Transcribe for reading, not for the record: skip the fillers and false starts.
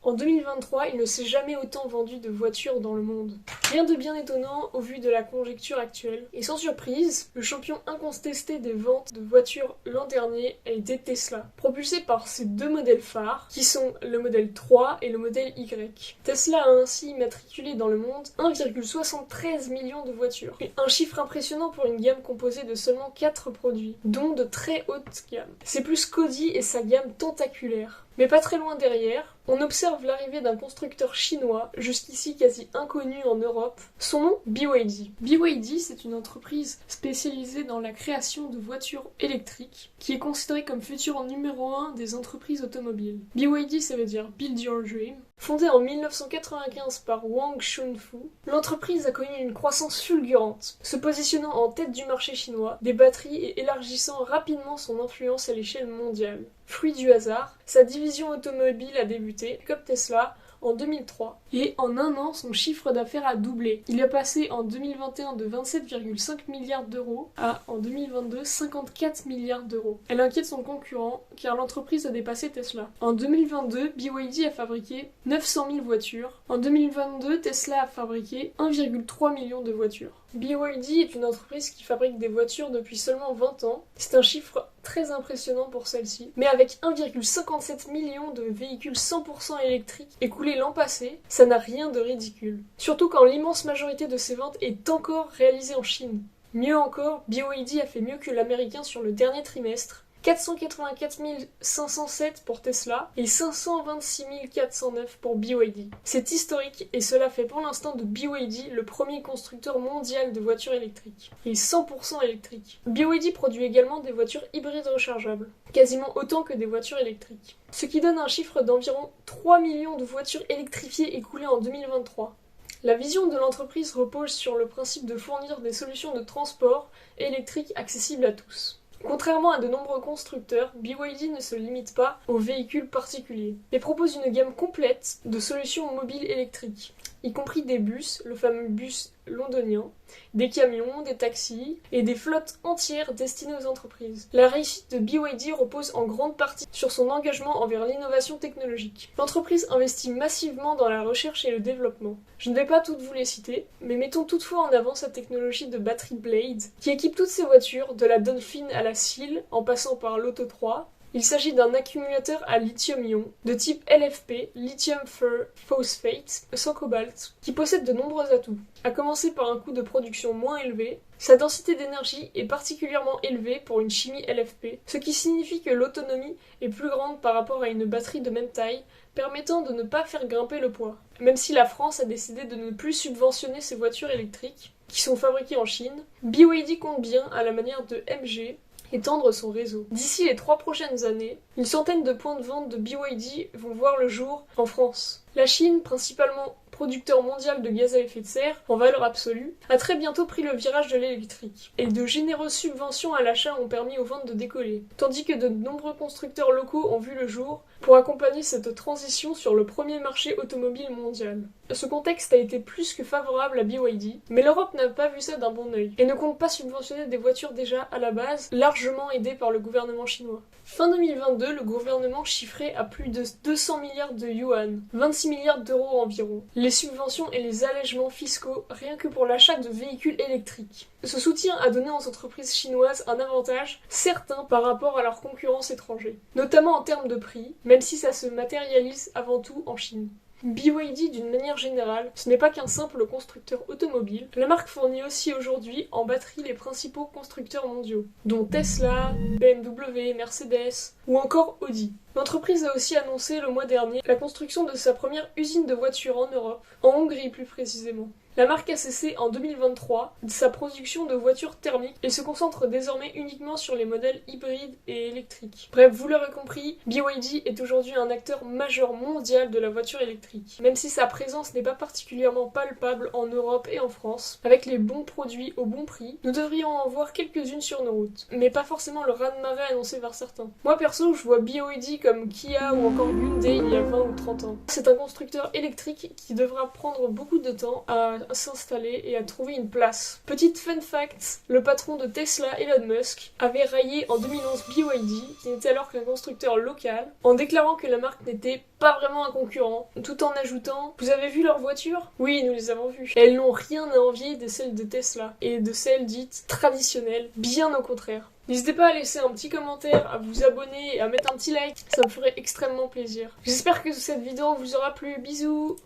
En 2023, il ne s'est jamais autant vendu de voitures dans le monde. Rien de bien étonnant au vu de la conjecture actuelle. Et sans surprise, le champion incontesté des ventes de voitures l'an dernier a été Tesla, propulsé par ses deux modèles phares, qui sont le modèle 3 et le modèle Y. Tesla a ainsi immatriculé dans le monde 1,73 million de voitures. Un chiffre impressionnant pour une gamme composée de seulement 4 produits, dont de très haute gamme. C'est plus qu'Audi et sa gamme tentaculaire. Mais pas très loin derrière, on observe l'arrivée d'un constructeur chinois, jusqu'ici quasi inconnu en Europe. Son nom, BYD. BYD, c'est une entreprise spécialisée dans la création de voitures électriques, qui est considérée comme futur numéro 1 des entreprises automobiles. BYD, ça veut dire Build Your Dream. Fondée en 1995 par Wang Shunfu, l'entreprise a connu une croissance fulgurante, se positionnant en tête du marché chinois des batteries et élargissant rapidement son influence à l'échelle mondiale. Fruit du hasard, sa division automobile a débuté, comme Tesla, en 2003. Et en un an, son chiffre d'affaires a doublé. Il est passé en 2021 de 27,5 milliards d'euros à, en 2022, 54 milliards d'euros. Elle inquiète son concurrent, car l'entreprise a dépassé Tesla. En 2022, BYD a fabriqué 900 000 voitures. En 2022, Tesla a fabriqué 1,3 million de voitures. BYD est une entreprise qui fabrique des voitures depuis seulement 20 ans. C'est un chiffre très impressionnant pour celle-ci. Mais avec 1,57 million de véhicules 100% électriques écoulés l'an passé, ça n'a rien de ridicule. Surtout quand l'immense majorité de ces ventes est encore réalisée en Chine. Mieux encore, BYD a fait mieux que l'américain sur le dernier trimestre. 484 507 pour Tesla et 526 409 pour BYD. C'est historique et cela fait pour l'instant de BYD le premier constructeur mondial de voitures électriques. Et 100% électriques. BYD produit également des voitures hybrides rechargeables, quasiment autant que des voitures électriques. Ce qui donne un chiffre d'environ 3 millions de voitures électrifiées écoulées en 2023. La vision de l'entreprise repose sur le principe de fournir des solutions de transport électriques accessibles à tous. Contrairement à de nombreux constructeurs, BYD ne se limite pas aux véhicules particuliers, mais propose une gamme complète de solutions mobiles électriques, y compris des bus, le fameux bus londonien, des camions, des taxis et des flottes entières destinées aux entreprises. La réussite de BYD repose en grande partie sur son engagement envers l'innovation technologique. L'entreprise investit massivement dans la recherche et le développement. Je ne vais pas toutes vous les citer, mais mettons toutefois en avant sa technologie de batterie Blade, qui équipe toutes ses voitures, de la Dolphin à la Seal, en passant par l'Auto 3. Il s'agit d'un accumulateur à lithium-ion de type LFP, Lithium Fur Phosphate, sans cobalt, qui possède de nombreux atouts. À commencer par un coût de production moins élevé, sa densité d'énergie est particulièrement élevée pour une chimie LFP, ce qui signifie que l'autonomie est plus grande par rapport à une batterie de même taille, permettant de ne pas faire grimper le poids. Même si la France a décidé de ne plus subventionner ses voitures électriques, qui sont fabriquées en Chine, BYD compte bien, à la manière de MG, étendre son réseau. D'ici les 3 prochaines années, une centaine de points de vente de BYD vont voir le jour en France. La Chine, principalement producteur mondial de gaz à effet de serre, en valeur absolue, a très bientôt pris le virage de l'électrique. Et de généreuses subventions à l'achat ont permis aux ventes de décoller. Tandis que de nombreux constructeurs locaux ont vu le jour pour accompagner cette transition sur le premier marché automobile mondial. Ce contexte a été plus que favorable à BYD, mais l'Europe n'a pas vu ça d'un bon œil, et ne compte pas subventionner des voitures déjà à la base, largement aidées par le gouvernement chinois. Fin 2022, le gouvernement chiffrait à plus de 200 milliards de yuan, 26 milliards d'euros environ, les subventions et les allègements fiscaux rien que pour l'achat de véhicules électriques. Ce soutien a donné aux entreprises chinoises un avantage certain par rapport à leurs concurrents étrangers, notamment en termes de prix, même si ça se matérialise avant tout en Chine. BYD, d'une manière générale, ce n'est pas qu'un simple constructeur automobile. La marque fournit aussi aujourd'hui en batterie les principaux constructeurs mondiaux, dont Tesla, BMW, Mercedes ou encore Audi. L'entreprise a aussi annoncé le mois dernier la construction de sa première usine de voitures en Europe, en Hongrie plus précisément. La marque a cessé en 2023 sa production de voitures thermiques et se concentre désormais uniquement sur les modèles hybrides et électriques. Bref, vous l'aurez compris, BYD est aujourd'hui un acteur majeur mondial de la voiture électrique. électrique. Même si sa présence n'est pas particulièrement palpable en Europe et en France, avec les bons produits au bon prix, nous devrions en voir quelques-unes sur nos routes. Mais pas forcément le raz-de-marée annoncé par certains. Moi perso, je vois BYD comme Kia ou encore Hyundai il y a 20 ou 30 ans. C'est un constructeur électrique qui devra prendre beaucoup de temps à s'installer et à trouver une place. Petite fun fact, le patron de Tesla, Elon Musk, avait raillé en 2011 BYD, qui n'était alors qu'un constructeur local, en déclarant que la marque n'était pas vraiment un concurrent, tout en ajoutant « Vous avez vu leurs voitures ? Oui, nous les avons vues. Elles n'ont rien à envier de celles de Tesla, et de celles dites traditionnelles, bien au contraire. » N'hésitez pas à laisser un petit commentaire, à vous abonner et à mettre un petit like, ça me ferait extrêmement plaisir. J'espère que cette vidéo vous aura plu, bisous.